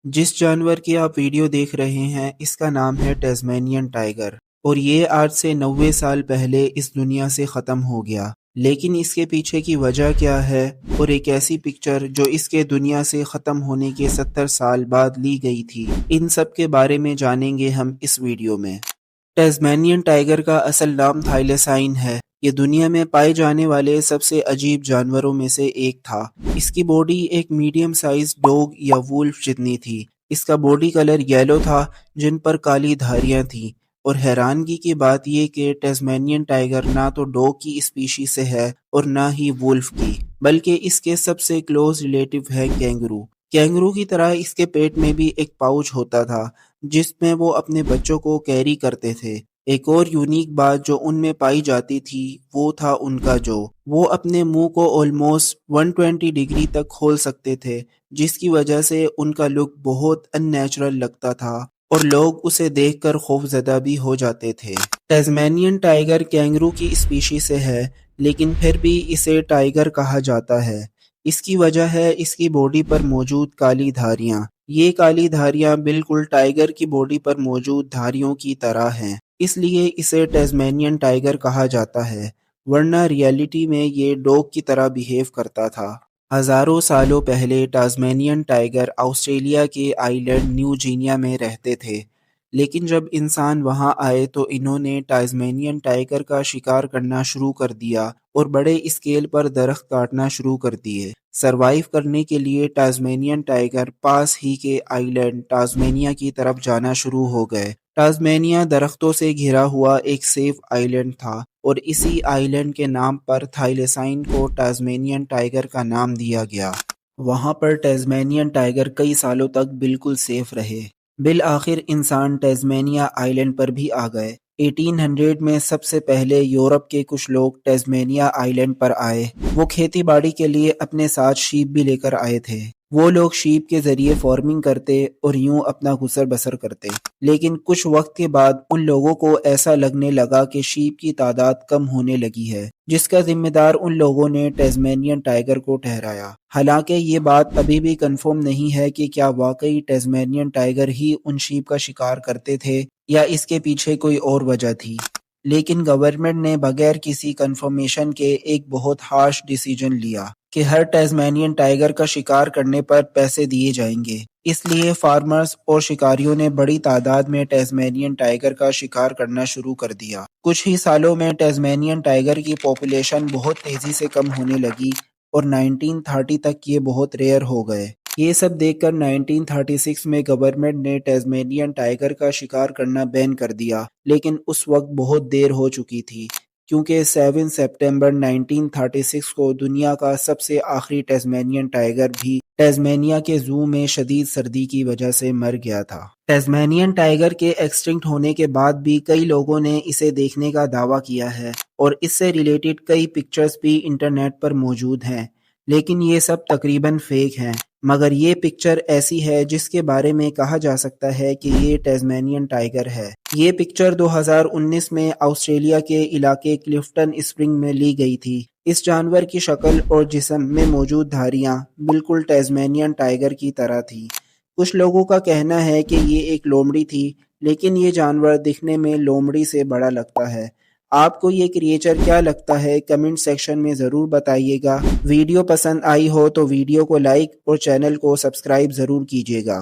जिस जानवर की आप वीडियो देख रहे हैं इसका नाम है टेस्मेनियन टाइगर और ये आज से 90 साल पहले इस दुनिया से ख़त्म हो गया। लेकिन इसके पीछे की वजह क्या है और एक ऐसी पिक्चर जो इसके दुनिया से ख़त्म होने के 70 साल बाद ली गई थी, इन सब के बारे में जानेंगे हम इस वीडियो में। टेस्मेनियन टाइगर का असल नाम थाईलेसाइन है। ये दुनिया में पाए जाने वाले सबसे अजीब जानवरों में से एक था। इसकी बॉडी एक मीडियम साइज डॉग या वुल्फ जितनी थी। इसका बॉडी कलर येलो था जिन पर काली धारियां थीं। और हैरानगी की बात यह कि टेस्मेनियन टाइगर ना तो डॉग की स्पीशी से है और ना ही वुल्फ की, बल्कि इसके सबसे क्लोज रिलेटिव है कैंगरू। कैंगरू की तरह इसके पेट में भी एक पाउच होता था जिसमें वो अपने बच्चों को कैरी करते थे। एक और यूनिक बात जो उनमें पाई जाती थी वो था उनका जो वो अपने मुंह को ऑलमोस्ट 120 डिग्री तक खोल सकते थे, जिसकी वजह से उनका लुक बहुत अननेचुरल लगता था और लोग उसे देखकर खौफजदा भी हो जाते थे। टेस्मेनियन टाइगर कैंगरू की स्पीशी से है, लेकिन फिर भी इसे टाइगर कहा जाता है। इसकी वजह है इसकी बॉडी पर मौजूद काली धारियां। ये काली धारियां बिल्कुल टाइगर की बॉडी पर मौजूद धारियों की तरह हैं, इसलिए इसे टेस्मेनियन टाइगर कहा जाता है, वरना रियलिटी में ये डॉग की तरह बिहेव करता था। हजारों सालों पहले टास्मेनियन टाइगर ऑस्ट्रेलिया के आइलैंड न्यू गिनिया में रहते थे, लेकिन जब इंसान वहां आए तो इन्होंने टास्मेनियन टाइगर का शिकार करना शुरू कर दिया और बड़े स्केल पर दरख्त काटना शुरू कर दिए। सरवाइव करने के लिए टास्मेनियन टाइगर पास ही के आइलैंड टास्मेनिया की तरफ जाना शुरू हो गए। टास्मेनिया दरख्तों से घिरा हुआ एक सेफ आइलैंड था और इसी आइलैंड के नाम पर थाईलेसाइन को टास्मेनियन टाइगर का नाम दिया गया। वहां पर टास्मेनियन टाइगर कई सालों तक बिल्कुल सेफ रहे। बिल आखिर इंसान टास्मेनिया आइलैंड पर भी आ गए। 1800 में सबसे पहले यूरोप के कुछ लोग टास्मेनिया आइलैंड पर आए। वो खेती बाड़ी के लिए अपने साथ शीप भी लेकर आए थे। वो लोग शीप के जरिए फार्मिंग करते और यूं अपना गुजर बसर करते। लेकिन कुछ वक्त के बाद उन लोगों को ऐसा लगने लगा कि शीप की तादाद कम होने लगी है, जिसका जिम्मेदार उन लोगों ने टास्मेनियन टाइगर को ठहराया। हालांकि ये बात अभी भी कंफर्म नहीं है कि क्या वाकई टास्मेनियन टाइगर ही उन शीप का शिकार करते थे या इसके पीछे कोई और वजह थी। लेकिन गवर्नमेंट ने बगैर किसी कंफर्मेशन के एक बहुत हार्श डिसीजन लिया कि हर टास्मेनियन टाइगर का शिकार करने पर पैसे दिए जाएंगे। इसलिए फार्मर्स और शिकारियों ने बड़ी तादाद में टास्मेनियन टाइगर का शिकार करना शुरू कर दिया। कुछ ही सालों में टास्मेनियन टाइगर की पॉपुलेशन बहुत तेजी से कम होने लगी और 1930 तक ये बहुत रेयर हो गए। ये सब देखकर 1936 में गवर्नमेंट ने टास्मेनियन टाइगर का शिकार करना बैन कर दिया, लेकिन उस वक्त बहुत देर हो चुकी थी क्योंकि 7 सितंबर 1936 को दुनिया का सबसे आखिरी टास्मेनियन टाइगर भी टास्मेनिया के जू में शदीद सर्दी की वजह से मर गया था। टास्मेनियन टाइगर के एक्सटिंक्ट होने के बाद भी कई लोगों ने इसे देखने का दावा किया है और इससे रिलेटेड कई पिक्चर्स भी इंटरनेट पर मौजूद हैं, लेकिन ये सब तकरीबन फेक हैं। मगर ये पिक्चर ऐसी है जिसके बारे में कहा जा सकता है कि ये टास्मेनियन टाइगर है। ये पिक्चर 2019 में ऑस्ट्रेलिया के इलाके क्लिफ्टन स्प्रिंग में ली गई थी। इस जानवर की शक्ल और जिस्म में मौजूद धारियां बिल्कुल टास्मेनियन टाइगर की तरह थी। कुछ लोगों का कहना है कि ये एक लोमड़ी थी, लेकिन ये जानवर दिखने में लोमड़ी से बड़ा लगता है। आपको ये क्रिएचर क्या लगता है कमेंट सेक्शन में ज़रूर बताइएगा। वीडियो पसंद आई हो तो वीडियो को लाइक और चैनल को सब्सक्राइब ज़रूर कीजिएगा।